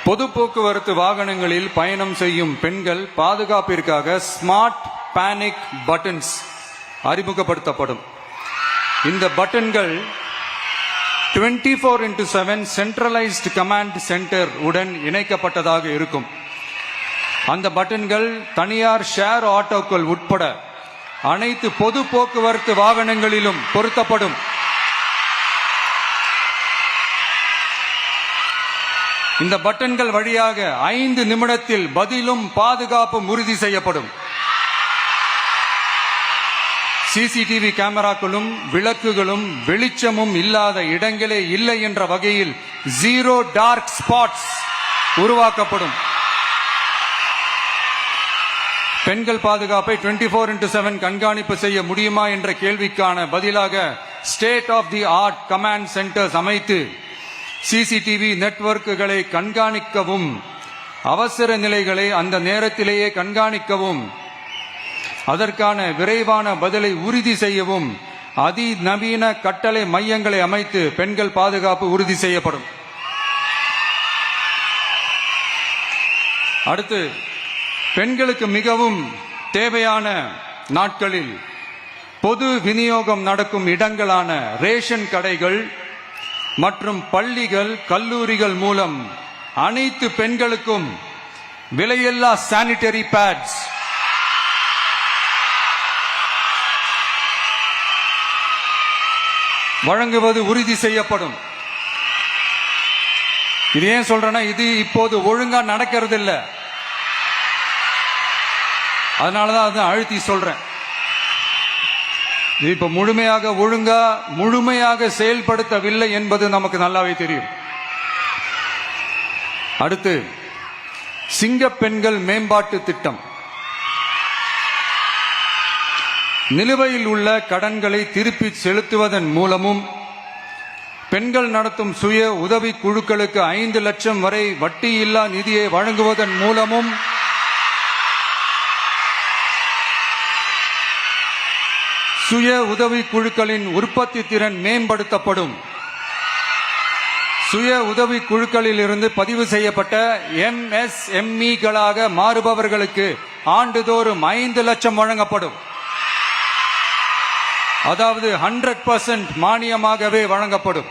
பொது போக்குவரத்து வாகனங்களில் பயணம் செய்யும் பெண்கள் பாதுகாப்பிற்காக ஸ்மார்ட் பேனிக் பட்டன்ஸ் அறிமுகப்படுத்தப்படும். இந்த பட்டன்கள் 24/7 சென்ட்ரலைஸ்டு கமாண்ட் சென்டர் உடன் இணைக்கப்பட்டதாக இருக்கும். அந்த பட்டன்கள் தனியார் ஷேர் ஆட்டோக்கள் உட்பட அனைத்து பொது போக்குவரத்து வாகனங்களிலும் பொருத்தப்படும். இந்த பட்டன்கள் வழியாக 5 நிமிடத்தில் பதிலும் பாதுகாப்பும் உறுதி செய்யப்படும். சிசிடிவி கேமராக்களும் விளக்குகளும் வெளிச்சமும் இல்லாத இடங்களே இல்லை என்ற வகையில் 0 டார்க் ஸ்பாட்ஸ் உருவாக்கப்படும். பெண்கள் பாதுகாப்பை 24/7 கண்காணிப்பு செய்ய முடியுமா என்ற கேள்விக்கான பதிலாக state of the art command centers அமைத்து சிசிடிவி நெட்வொர்க்குகளை கண்காணிக்கவும் அவசர நிலைகளை அந்த நேரத்திலேயே கண்காணிக்கவும் அதற்கான விரைவான பதிலை உறுதி செய்யவும் அதிநவீன கட்டளை மையங்களை அமைத்து பெண்கள் பாதுகாப்பு உறுதி செய்யப்படும். அடுத்து, பெண்களுக்கு மிகவும் தேவையான நாட்களில் பொது விநியோகம் நடக்கும் இடங்களான ரேஷன் கடைகள் மற்றும் பள்ளிகள் கல்லூரிகள் மூலம் அனைத்து பெண்களுக்கும் விலையில்லா சானிட்டரி பேட்ஸ் வழங்குவது உறுதி செய்யப்படும். இது ஏன் சொல்றேன்னா, இது இப்போது ஒழுங்கா நடக்கிறது இல்லை, அதனாலதான் அதை அழுத்தி சொல்றேன். இது இப்ப முழுமையாக செயல்படுத்தவில்லை என்பது நமக்கு நல்லாவே தெரியும். அடுத்து, சிங்க பெண்கள் மேம்பாட்டு திட்டம். நிலுவையில் உள்ள கடன்களை திருப்பி செலுத்துவதன் மூலமும் பெண்கள் நடத்தும் சுய உதவி குழுக்களுக்கு 5 லட்சம் வரை வட்டியில்லா நிதியை வழங்குவதன் மூலமும் சுய உதவி குழுக்களின் உற்பத்தி திறன் மேம்படுத்தப்படும். சுய உதவி குழுக்களில் இருந்து பதிவு செய்யப்பட்ட MSMEகளாக மாறுபவர்களுக்கு ஆண்டுதோறும் 5 லட்சம் வழங்கப்படும். அதாவது 100% மானியமாகவே வழங்கப்படும்.